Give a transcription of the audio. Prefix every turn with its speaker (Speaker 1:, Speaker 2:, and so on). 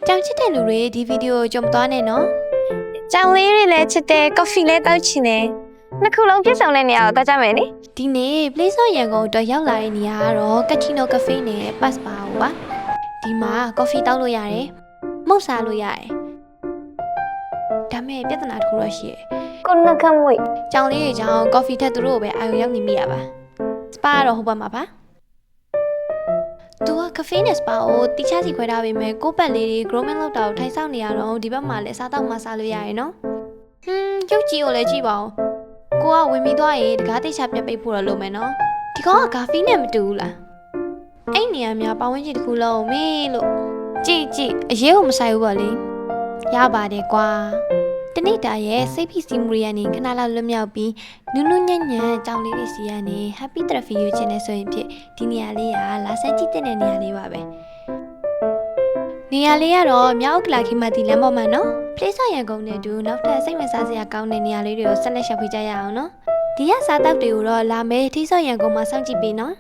Speaker 1: ကြောင်ချစ်တဲ့လူတွေဒီဗီဒီယိုကြုံသွားနေနော်
Speaker 2: ကြောင်လေးတွေလည်းချစ်တယ်ကော်ဖီလည်းတောက်ချင်တယ်နှစ်ခုလုံးပြည့်စုံတဲ့နေရာကိုသွားကြမယ်နိ
Speaker 1: ဒီနေ့ Play Store ရန်ကုန်အတွက်ရောက်လာတဲ့နေရာကတော့ Kachino Cafe နဲ့ Pass Bar ပါဒီမှာ coffee တောက်လို့ရတယ်မုတ်စားလို့ရတယ်ဒါမဲ့ပြဿနာတစ်ခုတော့ရှိတယ်
Speaker 2: ကိုနှက်ခမ်းမွေ
Speaker 1: ကြောင်လေးတွေကြောင့် coffee ထက်သူတို့ကိုပဲအာရုံရောက်နေမိရပါ spa ကတော့ဟိုဘက်မှာပါသူက cafe နဲ့ spa ကိုတိကျစီခွဲထားပေမဲ့ကိုယ့်ပတ်လေးတွေ grooming လုပ်တာကိုထိုင်ဆောင်နေရတော့ဒီဘက်မှာလည်းစားတော့မှစားလို့ရတယ်နော်ရုပ်ကြီးကိုလည်းကြည့်ပါဦးကိုကဝင်ပြီးသွားရင်တကားတိတ်ချပြတ်ပိတ်ဖို့တော့လုပ်မယ်နော်ဒီကောင်ကကာဖီနဲ့မတူဘူးလားအဲ့နေရာများပဝန်းကျင်တစ်ခုလုံးမေးလို့ကြည့်အရေးကိုမဆိုင်ဘူးပေါ့လေရပါတယ်ကွာတနေ့တာရဲ့စိတ်ဖိစီးမှုတွေကနေခဏလောက်လွတ်မြောက်ပြီးနူးနူးညံ့ညံ့ကြောင်လေးတွေစီကနေ happy therapy ယူခြင်းနဲ့ဆိုရင်ဖြစ်ဒီနေရာလေးကလာဆန်းကြည့်တဲ့နေရာလေးပါပဲနေရာလေးကတော့မြောက်ကလာခီမတီလမ်းပေါ်မှာနော် Play Store ရန်ကုန်နဲ့တူနောက်ထပ်စိတ်ဝင်စားစရာကောင်းတဲ့နေရာလေးတွေကိုဆက်လက်ရှာဖွေကြရအောင်နော်ဒီရစားတောက်တွေကိုတော့လာမယ်ထီးစော့ရန်ကုန်မှာစောင့်ကြည့်ပေးနော်